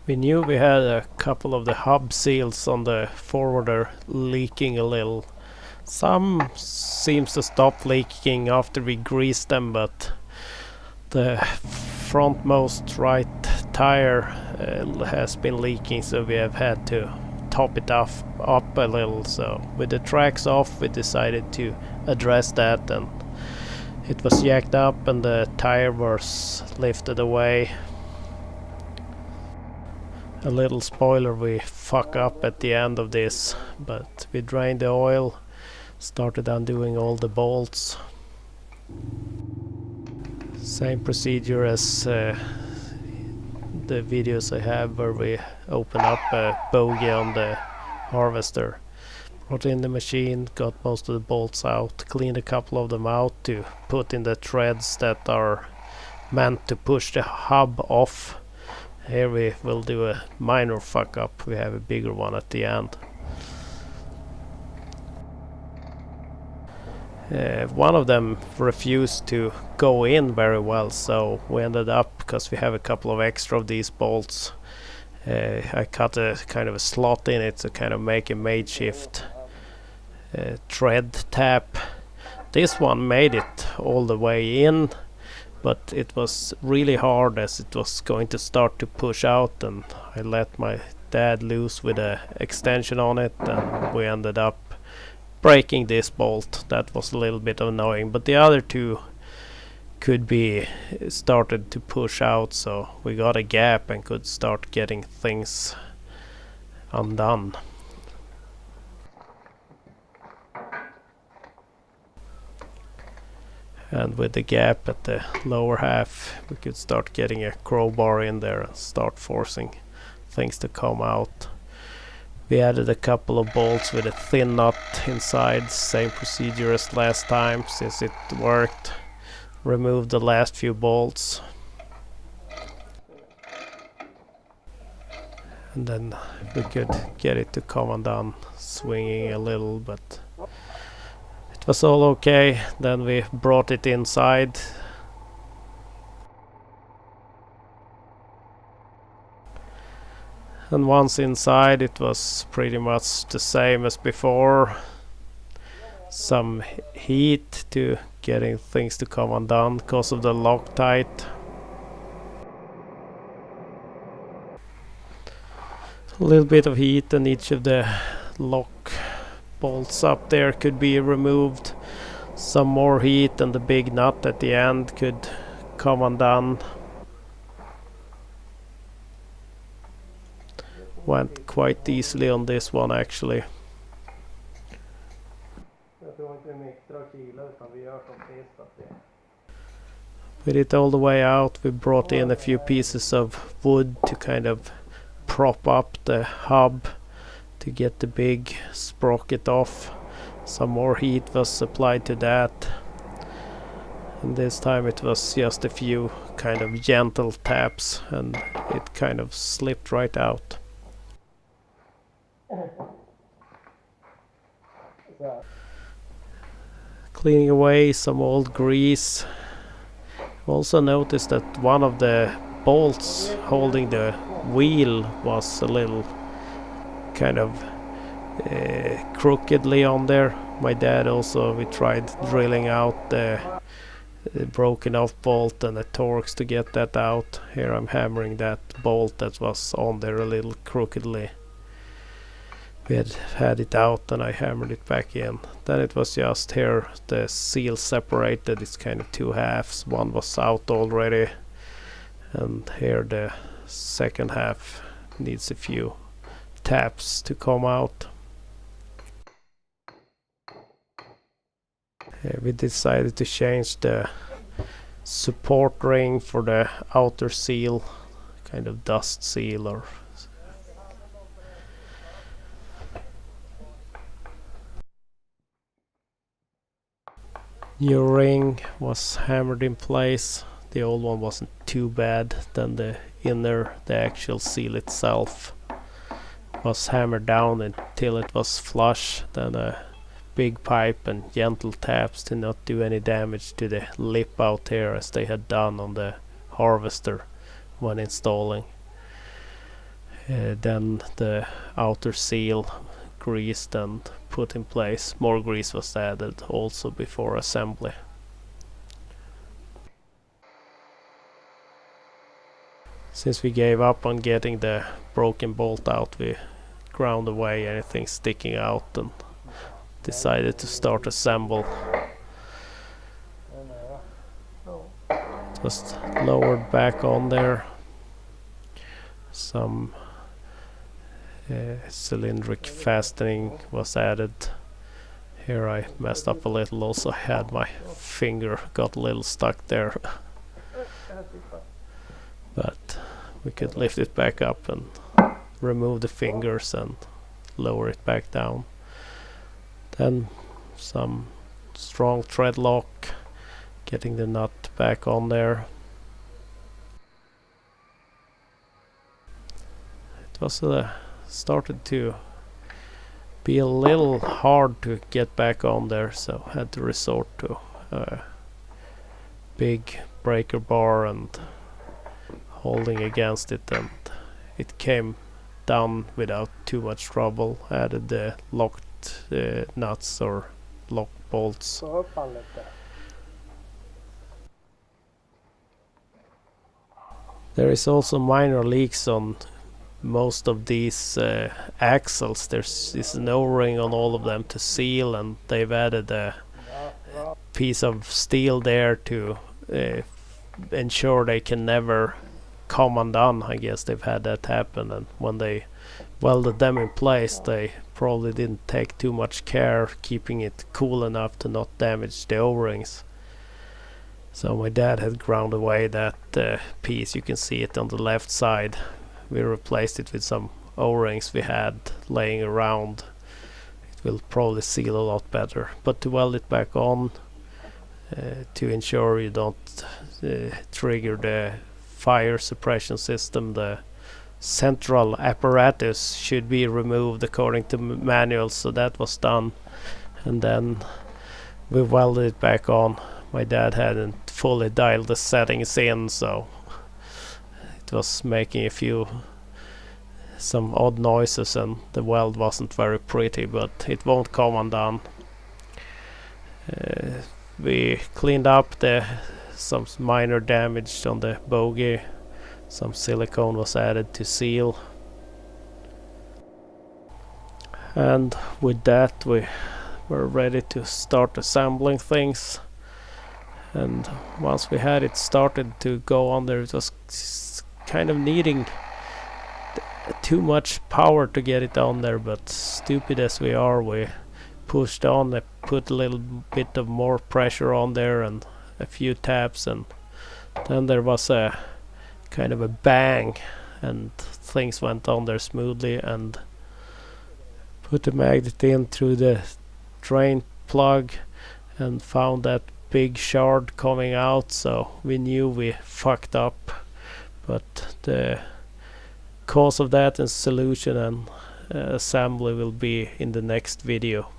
We knew we had a couple of the hub seals on the forwarder leaking a little. Some seems to stop leaking after we grease them, but the frontmost right tire has been leaking, so we have had to top it up a little. So with the tracks off, we decided to address that, and it was jacked up and the tire was lifted away. A little spoiler, we fuck up at the end of this, but we drained the oil, started undoing all the bolts. Same procedure as the videos I have where we open up a bogey on the harvester. Brought in the machine, got most of the bolts out, cleaned a couple of them out to put in the threads that are meant to push the hub off. Here we will do a minor fuck up, we have a bigger one at the end. One of them refused to go in very well, so we ended up, because we have a couple of extra of these bolts, I cut a kind of a slot in it to kind of make a makeshift thread tap. This one made it all the way in, but it was really hard as it was going to start to push out, and I let my dad loose with an extension on it, and we ended up breaking this bolt. That was a little bit annoying, but the other two could be started to push out, so we got a gap and could start getting things undone. And with the gap at the lower half, we could start getting a crowbar in there and start forcing things to come out. We added a couple of bolts with a thin nut inside, same procedure as last time, since it worked. Removed the last few bolts. And then we could get it to come undone, swinging a little, but it was all okay. Then we brought it inside. And once inside, it was pretty much the same as before. Some heat to getting things to come undone because of the Loctite. A little bit of heat, and each of the lock bolts up there could be removed. Some more heat, and the big nut at the end could come undone. Went quite easily on this one actually. With it all the way out, we brought in a few pieces of wood to kind of prop up the hub to get the big sprocket off. Some more heat was applied to that, and this time it was just a few kind of gentle taps and it kind of slipped right out. Cleaning away some old grease. Also noticed that one of the bolts holding the wheel was a little kind of crookedly on there. My dad also, we tried drilling out the broken off bolt and the Torx to get that out. Here I'm hammering that bolt that was on there a little crookedly. We had it out and I hammered it back in. Then it was just here the seal separated. It's kind of two halves. One was out already, and here the second half needs a few taps to come out. We decided to change the support ring for the outer seal, kind of dust seal or new ring was hammered in place. The old one wasn't too bad. Then the actual seal itself was hammered down until it was flush. Then a big pipe and gentle taps to not do any damage to the lip out here as they had done on the harvester when installing. Then the outer seal greased and put in place. More grease was added also before assembly. Since we gave up on getting the broken bolt out, we ground away anything sticking out and decided to start assemble. Just lowered back on there. Some cylindric fastening was added. Here I messed up a little, also had my finger got a little stuck there. But we could lift it back up and remove the fingers and lower it back down. Then some strong thread lock, getting the nut back on there. It was started to be a little hard to get back on there, so had to resort to a big breaker bar and holding against it, and it came down without too much trouble. Added the locked nuts or lock bolts. There is also minor leaks on most of these axles. There's an O-ring on all of them to seal, and they've added a piece of steel there to ensure they can never come undone. I guess they've had that happen, and when they welded them in place, they probably didn't take too much care keeping it cool enough to not damage the O-rings. So my dad had ground away that piece. You can see it on the left side. We replaced it with some O-rings we had laying around. It will probably seal a lot better. But to weld it back on, to ensure you don't trigger the fire suppression system, the central apparatus should be removed according to manual, so that was done. And then we welded it back on. My dad hadn't fully dialed the settings in, so it was making some odd noises, and the weld wasn't very pretty, but it won't come undone. We cleaned up some minor damage on the bogie. Some silicone was added to seal, and with that we were ready to start assembling things. And once we had it started to go on there, it was kind of needing too much power to get it on there, but stupid as we are, we pushed on. I put a little bit of more pressure on there and a few taps, and then there was a kind of a bang, and things went on there smoothly. And put the magnet in through the drain plug and found that big shard coming out, so we knew we fucked up. But the cause of that and solution and assembly will be in the next video.